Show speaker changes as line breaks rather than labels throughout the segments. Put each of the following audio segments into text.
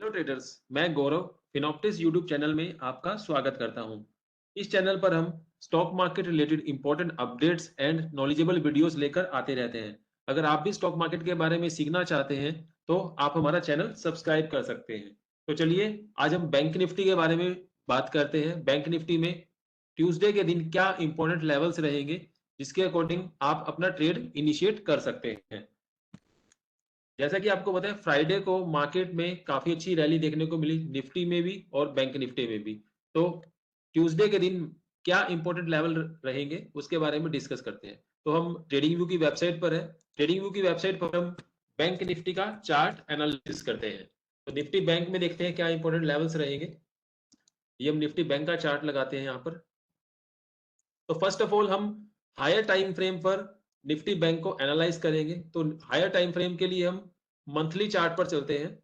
Hello traders, मैं गौरव फिनॉप्टिस YouTube channel में आपका स्वागत करता हूं। इस चैनल पर हम stock market related important updates and knowledgeable videos लेकर आते रहते हैं। अगर आप भी स्टॉक मार्केट के बारे में सीखना चाहते हैं तो आप हमारा चैनल सब्सक्राइब कर सकते हैं। तो चलिए आज हम बैंक निफ्टी के बारे में बात करते हैं। बैंक निफ्टी में ट्यूसडे के दिन क्या इंपॉर्टेंट लेवल्स रहेंगे जिसके अकॉर्डिंग आप अपना ट्रेड इनिशिएट कर सकते हैं। जैसा कि आपको पता है फ्राइडे को मार्केट में काफी अच्छी रैली देखने को मिली, निफ्टी में भी और बैंक निफ्टी में भी। तो ट्यूसडे के दिन क्या इंपॉर्टेंट लेवल रहेंगे उसके बारे में डिस्कस करते हैं। तो हम ट्रेडिंग व्यू की वेबसाइट पर है। ट्रेडिंग व्यू की वेबसाइट पर हम बैंक निफ्टी का चार्ट एनालिसिस करते हैं। तो निफ्टी बैंक में देखते हैं क्या इंपॉर्टेंट लेवल्स रहेंगे। ये हम निफ्टी बैंक का चार्ट लगाते हैं यहाँ पर। तो फर्स्ट ऑफ ऑल हम हायर टाइम फ्रेम पर निफ्टी बैंक को एनालाइज करेंगे। तो हायर टाइम फ्रेम के लिए हम मंथली चार्ट पर चलते हैं।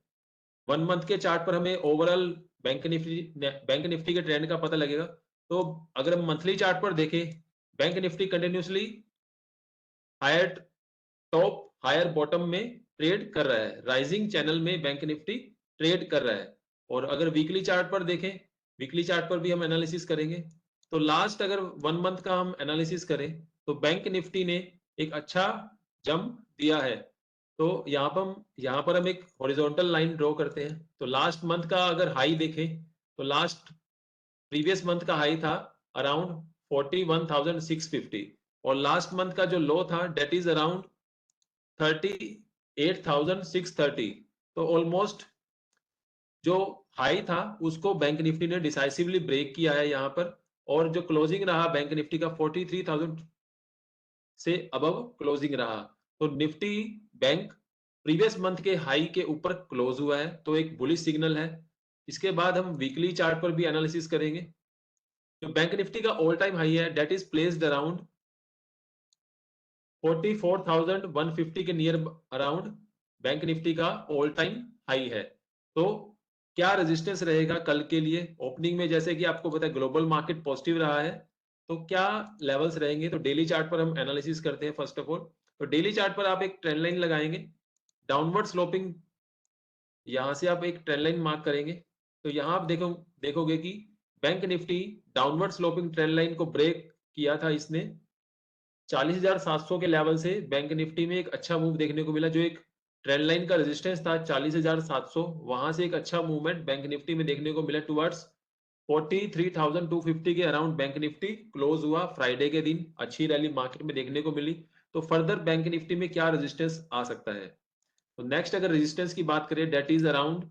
1 मंथ के चार्ट पर हमें ओवरऑल बैंक निफ्टी के ट्रेंड का पता लगेगा। तो अगर हम मंथली चार्ट पर देखें, bank Nifty continuously higher top higher bottom में ट्रेड कर रहा है। राइजिंग चैनल में बैंक निफ्टी ट्रेड कर रहा है। और अगर वीकली चार्ट पर देखें, वीकली चार्ट पर भी हम एनालिसिस करेंगे। तो लास्ट अगर 1 मंथ का हम एनालिसिस करें तो बैंक निफ्टी ने एक अच्छा जंप दिया है। तो यहाँ पर हम एक हॉरिजॉन्टल लाइन ड्रॉ करते हैं। तो लास्ट मंथ का अगर हाई देखें तो लास्ट प्रीवियस मंथ का हाई था अराउंड 41,650 और लास्ट मंथ का जो लो था डेट इज अराउंड 38,630। तो ऑलमोस्ट जो हाई था उसको बैंक निफ्टी ने डिसाइसिवली ब्रेक किया है यहाँ पर। और जो क्लोजिंग रहा बैंक निफ्टी का 43,000 से अबव क्लोजिंग रहा। तो निफ्टी बैंक प्रीवियस मंथ के हाई के ऊपर क्लोज हुआ है, तो एक बुलिश सिग्नल है। इसके बाद हम वीकली चार्ट पर भी एनालिसिस करेंगे। जो बैंक निफ्टी का ऑल टाइम हाई है डेट इज प्लेस्ड अराउंड 44,150 के नियर अराउंड बैंक निफ्टी का ऑल टाइम हाई है। तो क्या रेजिस्टेंस रहेगा कल के लिए ओपनिंग में, जैसे कि आपको पता है ग्लोबल मार्केट पॉजिटिव रहा है। तो क्या लेवल्स रहेंगे, तो डेली चार्ट पर हम एनालिसिस करते हैं फर्स्ट ऑफ ऑल। तो डेली चार्ट पर आप एक ट्रेंड लाइन लगाएंगे, डाउनवर्ड स्लोपिंग। यहाँ से आप एक ट्रेंड लाइन मार्क करेंगे। तो यहाँ आप देखोगे कि bank Nifty downward sloping trend line को ब्रेक किया था इसने। 40,700 के लेवल से बैंक निफ्टी में एक अच्छा मूव देखने को मिला। जो एक ट्रेंड लाइन का रेजिस्टेंस था 40,700, वहां से एक अच्छा मूवमेंट बैंक निफ्टी में देखने को मिला टुवर्ड्स 43,250 के अराउंड बैंक निफ्टी क्लोज हुआ। फ्राइडे के दिन अच्छी रैली मार्केट में देखने को मिली। तो फर्दर बैंक निफ्टी में क्या रेजिस्टेंस आ सकता है, तो नेक्स्ट अगर रेजिस्टेंस की बात करें डेट इज अराउंड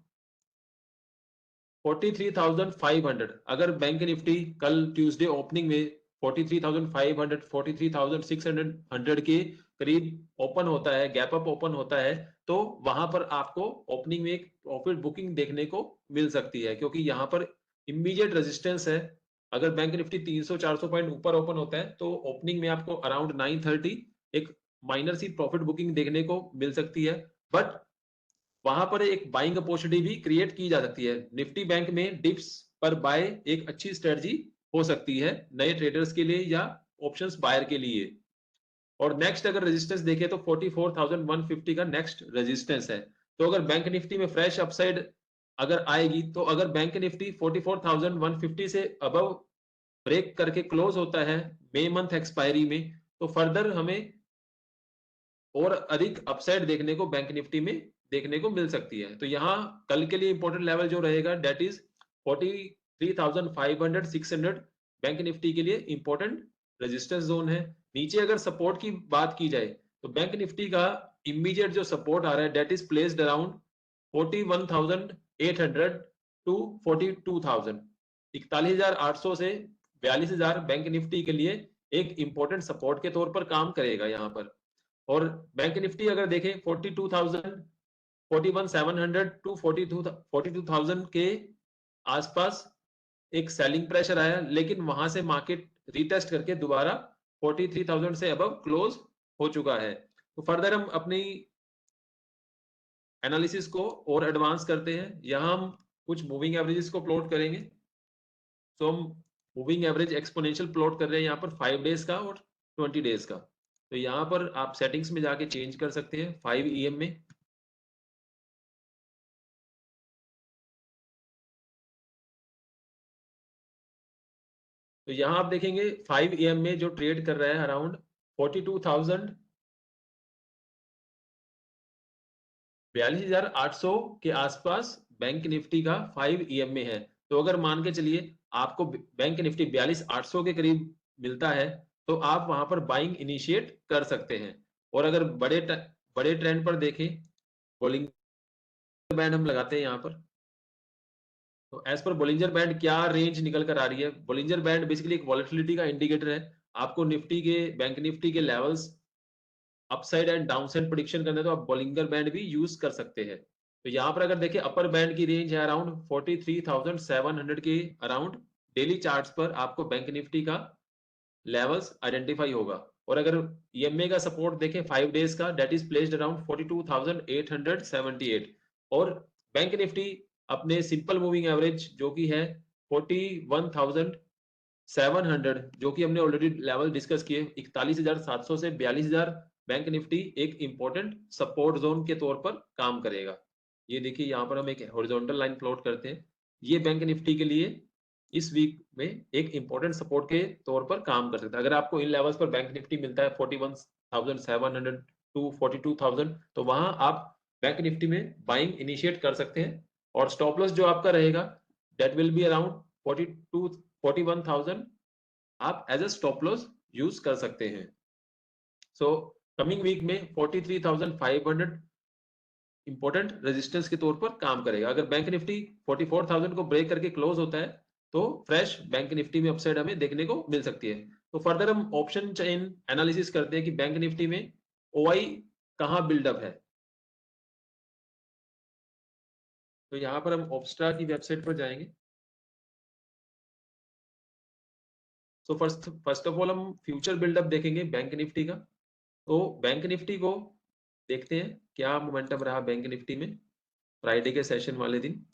43,500। अगर बैंक निफ्टी कल ट्यूसडे ओपनिंग में 43,500 43,600 के करीब ओपन होता है, गैप अप ओपन होता है, तो वहां पर आपको ओपनिंग में एक प्रॉफिट बुकिंग देखने को मिल सकती है, क्योंकि यहाँ पर इमीडिएट रेजिस्टेंस है। अगर बैंक निफ्टी 300-400 पॉइंट ऊपर ओपन होता है तो ओपनिंग में आपको अराउंड 930 एक माइनर सी प्रॉफिट बुकिंग देखने को मिल सकती है। बट वहां पर एक बाइंग अपॉर्चुनिटी भी क्रिएट की जा सकती है। निफ्टी बैंक में डिप्स पर बाय एक अच्छी स्ट्रेटजी हो सकती है नए ट्रेडर्स के लिए या ऑप्शंस बायर के लिए। और नेक्स्ट अगर रेजिस्टेंस देखें तो 44,150 का नेक्स्ट रेजिस्टेंस है। तो अगर बैंक निफ्टी में फ्रेश अपसाइड अगर आएगी, तो अगर बैंक निफ्टी 44,150 से अबव ब्रेक करके क्लोज होता है मई मंथ एक्सपायरी में, तो फर्दर हमें और अधिक अपसाइड देखने को बैंक निफ्टी में देखने को मिल सकती है। तो यहाँ कल के लिए इंपॉर्टेंट लेवल जो रहेगा डेट इज 43,500 600 बैंक निफ्टी के लिए इंपॉर्टेंट रेजिस्टेंस जोन है। नीचे अगर सपोर्ट की बात की जाए तो बैंक निफ्टी का इमीडिएट जो सपोर्ट आ रहा है that is placed around 41,800 to 42,000। 41,800 से 42,000 बैंक निफ्टी के लिए एक इंपॉर्टेंट सपोर्ट के तौर पर काम करेगा यहाँ पर। और बैंक निफ्टी अगर देखें 42,000 41,700 टू 42,000 के आसपास एक सेलिंग प्रेशर आया, लेकिन वहां से मार्केट रीटेस्ट करके दोबारा 43,000 से अबव क्लोज हो चुका है। तो फर्दर हम अपनी एनालिसिस को और एडवांस करते हैं। यहाँ हम कुछ मूविंग एवरेजेस को प्लॉट करेंगे। तो हम मूविंग एवरेज एक्सपोनेंशियल प्लॉट कर रहे हैं यहाँ पर 5 डेज का और 20 डेज का। तो यहाँ पर आप सेटिंग्स में जाके चेंज कर सकते हैं 5 EM में। तो यहाँ आप देखेंगे 5 AM में जो ट्रेड कर रहा है अराउंड 42,800 के आसपास बैंक निफ्टी का 5 AM में है। तो अगर मान के चलिए आपको बैंक निफ्टी 42,800 के करीब मिलता है, तो आप वहां पर बाइंग इनिशिएट कर सकते हैं। और अगर बड़े ट्रेंड पर देखें, बोलिंजर बैंड हम लगाते हैं यहाँ पर। तो एज पर बोलिंजर बैंड क्या रेंज निकल कर आ रही है? बोलिंजर बैंड बेसिकली एक वॉलेटिलिटी का इंडिकेटर है। आपको निफ्टी के बैंक निफ्टी के levels upside and downside prediction करना है, तो आप बोलिंजर बैंड भी यूज कर सकते हैं। तो यहाँ पर अगर देखें अपर बैंड की रेंज है अराउंड 43,700 के अराउंड। डेली चार्ट्स पर आपको बैंक निफ्टी का लेवल्स आइडेंटिफाई होगा। और अगर ईएमए का सपोर्ट देखें 5 डेज का, दैट इज प्लेस्ड अराउंड 42,878। और बैंक निफ्टी अपने सिंपल मूविंग एवरेज जो कि है 41,700, जो कि हमने ऑलरेडी लेवल डिस्कस किए 41,700 से 42,000, बैंक निफ्टी एक इंपॉर्टेंट सपोर्ट जोन के तौर पर काम करेगा। ये देखिए यहाँ पर हम एक हॉरिजॉन्टल लाइन प्लॉट करते हैं। ये बैंक निफ्टी के लिए इस वीक में एक इंपॉर्टेंट सपोर्ट के तौर पर काम कर सकता है। अगर आपको इन लेवल्स पर बैंक निफ्टी मिलता है 41,700 टू 42,000, तो वहां आप बैंक निफ्टी में बाइंग इनिशिएट कर सकते हैं। और स्टॉप लॉस जो आपका रहेगा दैट विल बी अराउंड 41,000, आप as a stop loss use कर सकते हैं। सो कमिंग वीक में 43,500 इंपॉर्टेंट रेजिस्टेंस के तौर पर काम करेगा। अगर बैंक निफ्टी 44,000 को ब्रेक करके क्लोज होता है, तो फ्रेश बैंक निफ्टी में अपसाइड हमें देखने को मिल सकती है। तो फर्दर हम ऑप्शन चेन एनालिसिस करते हैं कि बैंक निफ्टी में ओआई कहां बिल्डअप है। तो यहाँ पर हम ऑप्स्ट्रा की वेबसाइट पर जाएंगे। तो फर्स्ट ऑफ ऑल हम फ्यूचर बिल्डअप देखेंगे बैंक निफ्टी का। तो बैंक निफ्टी को देखते हैं क्या मोमेंटम रहा बैंक निफ्टी में फ्राइडे के सेशन वाले दिन।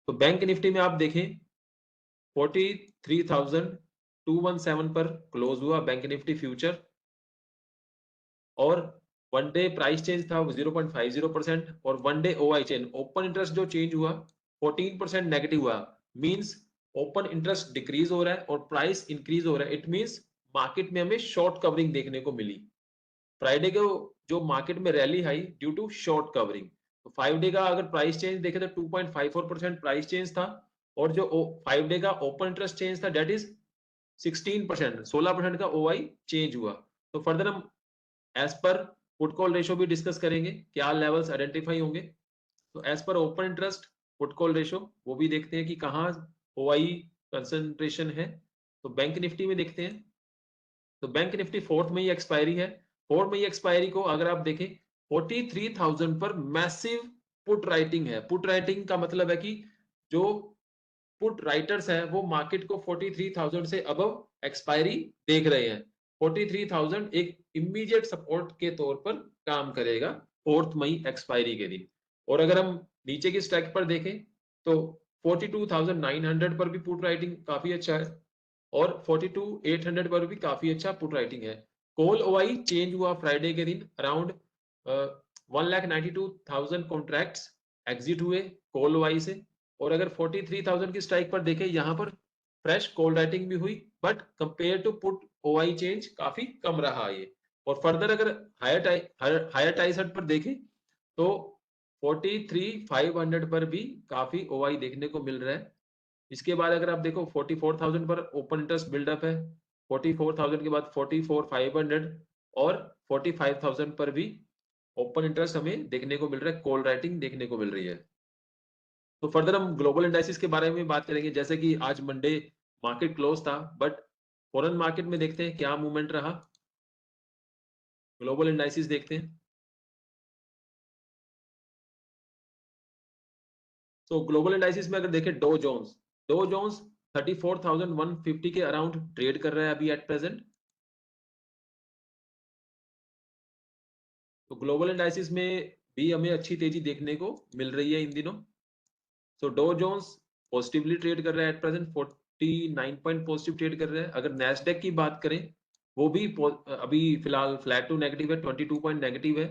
तो बैंक निफ्टी में आप देखें 43,217 पर क्लोज हुआ बैंक निफ्टी फ्यूचर। और वन डे प्राइस चेंज था 0.50%। और one day OI chain open interest जो चेंज हुआ 14% नेगेटिव हुआ। मींस ओपन इंटरेस्ट डिक्रीज हो रहा है और प्राइस इंक्रीज हो रहा है। इट मींस मार्केट में हमें शॉर्ट कवरिंग देखने को मिली। फ्राइडे को जो मार्केट में रैली आई ड्यू टू शॉर्ट कवरिंग। तो 5 डे का अगर प्राइस चेंज देखें तो 2.54% प्राइस चेंज था। और जो 5 डे का ओपन इंटरेस्ट चेंज था दैट इज 16%, 16% का ओआई चेंज हुआ। तो फर्दर हम as per put call ratio भी डिस्कस करेंगे, क्या लेवल्स आइडेंटिफाई होंगे। तो as per open interest put call ratio वो भी देखते हैं कि कहाँ ओआई कंसंट्रेशन है। तो बैंक निफ्टी में देखते हैं। तो बैंक निफ्टी 4 मई एक्सपायरी है। 4 मई एक्सपायरी को अगर आप देखें 43,000 पर मैसिव पुट राइटिंग है। पुट राइटिंग का मतलब है कि जो पुट राइटर्स हैं वो मार्केट को 43,000 से अबव एक्सपायरी देख रहे हैं। 43,000 एक इमीडिएट सपोर्ट के तौर पर काम करेगा 4 मई एक्सपायरी के दिन। और अगर हम नीचे की स्ट्राइक पर देखें तो 42,900 पर भी पुट राइटिंग काफी अच्छा है। और 42,800 पर भी काफी अच्छा पुट राइटिंग है। कॉल ओआई चेंज हुआ फ्राइडे के दिन अराउंड 1,92,000 कॉन्ट्रैक्ट्स एग्जिट हुए कॉल ओआई से। और अगर 43,000 की स्ट्राइक पर देखें यहाँ पर फ्रेश कॉल राइटिंग भी हुई, but compare to put OI change काफी कम रहा ये। और फर्दर अगर हायर टाई पर देखें तो 43,500 पर भी काफी ओआई देखने को मिल रहा है। इसके बाद अगर आप देखो 44,000 पर ओपन इंटरेस्ट बिल्डअप है। 44,000 के बाद 44,500 और 45,000 पर भी ओपन इंटरेस्ट हमें देखने को मिल रहा है, कॉल राइटिंग देखने को मिल रही है। तो फर्दर हम ग्लोबल इंडाइसिस के बारे में बात करेंगे। जैसे कि आज मंडे मार्केट क्लोज था, बट फॉरेन मार्केट में देखते हैं क्या मूवमेंट रहा। ग्लोबल इंडाइसिस देखते हैं। तो ग्लोबल इंडाइसिस में अगर देखें डो जोन्स 34,150 के अराउंड ट्रेड कर रहा है अभी एट प्रेजेंट। तो ग्लोबल इंडाइसिस में भी हमें अच्छी तेजी देखने को मिल रही है इन दिनों। So Dow Jones positively trade कर रहा है at present, 49 point positive trade कर रहा है। अगर नैस्डैक की बात करें वो भी अभी फिलहाल फ्लैट टू नेगेटिव है, 22 पॉइंट नेगेटिव है।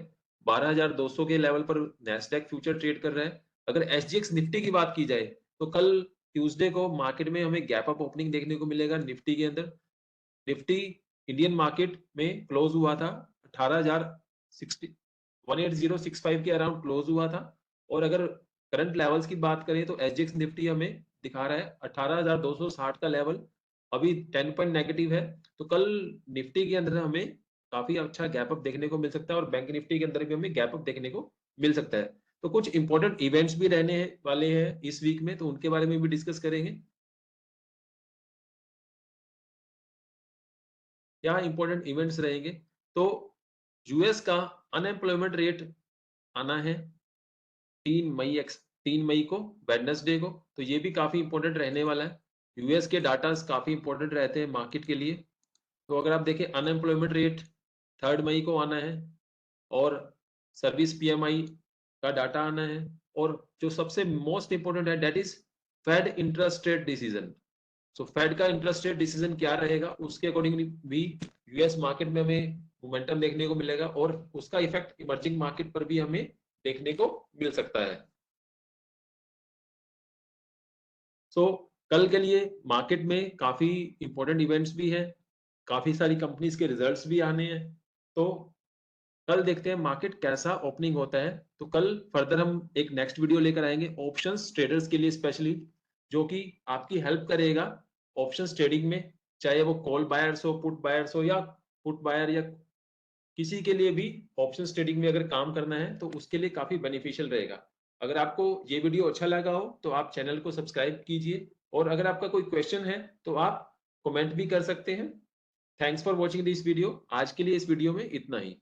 12,200 के लेवल पर नैस्डैक फ्यूचर ट्रेड कर रहा है। अगर एसजीएक्स निफ्टी की बात की जाए तो कल ट्यूसडे को मार्केट में हमें गैप अप ओपनिंग देखने को मिलेगा निफ्टी के अंदर। निफ्टी इंडियन मार्केट में क्लोज हुआ था 18,060 18065 के अराउंड क्लोज हुआ था। और अगर करंट लेवल्स की बात करें तो एसजीएक्स निफ्टी हमें दिखा रहा है 18,260 का लेवल अभी 10 पॉइंट नेगेटिव है। तो कल निफ्टी के अंदर हमें काफी अच्छा गैप अप देखने को मिल सकता है और बैंक निफ्टी के अंदर भी हमें गैप अप देखने को मिल सकता है। तो कुछ इंपॉर्टेंट इवेंट्स भी रहने वाले हैं इस वीक में, तो उनके बारे में भी डिस्कस करेंगे। क्या इंपॉर्टेंट इवेंट्स रहेंगे? तो यूएस का अनएम्प्लॉयमेंट रेट आना है 3 मई को वेडनेसडे को, तो ये भी काफी इंपॉर्टेंट रहने वाला है। यूएस के डाटास काफी इंपॉर्टेंट रहते हैं मार्केट के लिए। तो अगर आप देखें अनएम्प्लॉयमेंट रेट 3 मई को आना है और सर्विस पीएमआई का डाटा आना है और जो सबसे मोस्ट इंपॉर्टेंट है that is fed interest rate decision. So fed का इंटरेस्ट रेट डिसीजन क्या रहेगा उसके अकॉर्डिंगली भी यूएस मार्केट में हमें मोमेंटम देखने को मिलेगा और उसका इफेक्ट इमर्जिंग मार्केट पर भी हमें देखने को मिल सकता है। सो कल के लिए मार्केट में काफी इंपॉर्टेंट इवेंट्स भी हैं, काफी सारी कंपनीज के रिजल्ट्स भी आने हैं। तो कल देखते हैं मार्केट कैसा ओपनिंग होता है। तो कल फर्दर हम एक नेक्स्ट वीडियो लेकर आएंगे ऑप्शंस ट्रेडर्स के लिए स्पेशली, जो कि आपकी हेल्प करेगा ऑप्शंस ट्रेडिंग में, चाहे वो कॉल बायर्स हो, पुट बायर्स हो या पुट बायर या किसी के लिए भी ऑप्शंस ट्रेडिंग में अगर काम करना है तो उसके लिए काफी बेनिफिशियल रहेगा। अगर आपको ये वीडियो अच्छा लगा हो तो आप चैनल को सब्सक्राइब कीजिए और अगर आपका कोई क्वेश्चन है तो आप कमेंट भी कर सकते हैं। Thanks for watching this video. आज के लिए इस वीडियो में इतना ही।